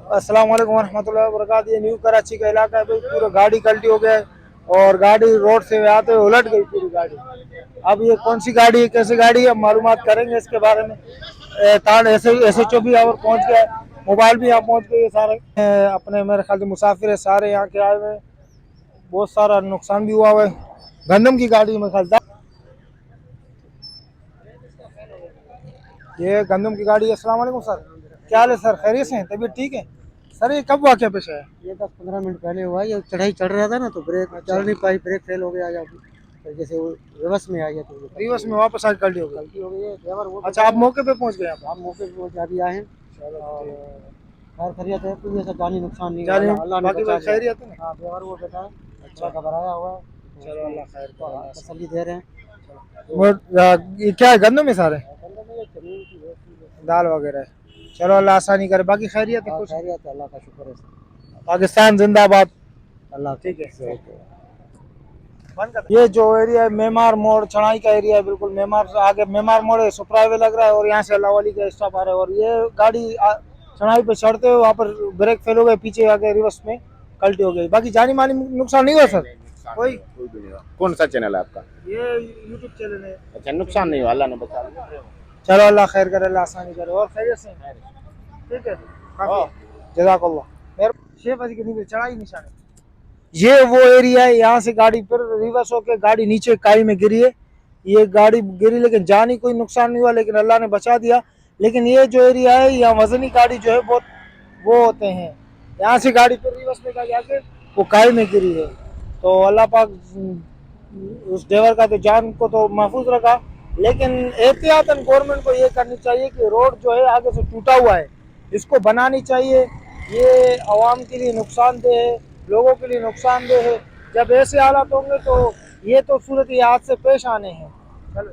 अस्सलाम वालेकुम रहमतुल्लाहि व बरकातहू। ये न्यू कराची का इलाका है भाई, पूरा गाड़ी कल्टी हो गया है और गाड़ी रोड से आते हुए उलट गई पूरी गाड़ी। अब ये कौन सी गाड़ी है, कैसी गाड़ी है, मालूमात करेंगे इसके बारे में। तार SHO भी यहाँ पर पहुँच गया है, मोबाइल भी यहाँ पहुँच गए सारे। अपने मेरे ख्याल से मुसाफिर है सारे यहाँ के आए हुए हैं, बहुत सारा नुकसान भी हुआ हुआ है। गंदम की गाड़ी में ख्याल, ये गंदम की गाड़ी है। अस्सलाम वालेकुम सर, क्या हाल है सर, खैरियत से हैं, तबीयत ठीक है सर? ये कब वाक़या पेश आया? ये 10-15 मिनट पहले हुआ। ये चढ़ाई चढ़ रहा था ना, तो ब्रेक चल नहीं पाई, ब्रेक फेल हो गया या फिर जैसे वो रिवर्स में आई है तो रिवर्स में वापस आके गलती हो गई। गलती हो गई है। ड्राइवर वो अच्छा, आप मौके पे पहुंच गए आप? हम मौके पे अभी आए हैं और खैर खैरियत है, कोई ऐसा जानी नुकसान नहीं जानी हुआ, अल्लाह ने बाकी बचा बात खैरियत है ना? लिया। हाँ, ड्राइवर वो बेटा है, अच्छा। घबराया हुआ है, चलो अल्लाह खैर तो करे। तसल्ली दे रहे हैं। ये क्या है, गंदम है सारे, बंदे में ये जमीन की व्यवस्था दाल वगैरह है। चलो अल्लाह आसानी करे, बाकी खैरियत है है। कुछ? खैरियत है, अल्लाह का शुक्र है, पाकिस्तान जिंदाबाद। अल्लाह ठीक है। है। ये जो एरिया है मेमार मोड़ चढ़ाई का एरिया है, बिल्कुल मेमार से आगे मेमार मोड़ है, सुपरावे लग रहा है और यहाँ से अल्लाह वाली का स्टॉप आ रहा है। और ये गाड़ी चढ़ाई पे चढ़ते हुए वहाँ पर ब्रेक फेल हो गए, पीछे आगे रिवर्स में कल्टी हो गई। बाकी जानी माली नुकसान नहीं हुआ सर? कोई भी नहीं हुआ। कौन सा चैनल है आपका? ये यूट्यूब चैनल है। अच्छा, नुकसान नहीं हुआ, अल्लाह ने बचा लिया। चलो अल्लाह खैर करे, अल्लाह आसानी करे। और खैरियत से हैं? ठीक है, जज़ाकल्लाह। शेख अजी की चढ़ाई निशान है। ये वो एरिया है, यहाँ से गाड़ी फिर रिवर्स होकर गाड़ी नीचे काई में गिरी है। ये गाड़ी गिरी लेकिन जानी कोई नुकसान नहीं हुआ, लेकिन अल्लाह ने बचा दिया। लेकिन ये जो एरिया है, यहाँ वजनी गाड़ी जो है बहुत वो होते हैं, यहाँ से गाड़ी फिर रिवर्स में जाके वो काई में गिरी है। तो अल्लाह पाक उस ड्राइवर का तो जान को तो महफूज रखा, लेकिन एहतियातन गवर्नमेंट को ये करनी चाहिए कि रोड जो है आगे से टूटा हुआ है, इसको बनानी चाहिए। ये आवाम के लिए नुकसानदेह है, लोगों के लिए नुकसानदेह है। जब ऐसे हालात होंगे तो ये तो सूरत हाथ से पेश आने हैं। चलो।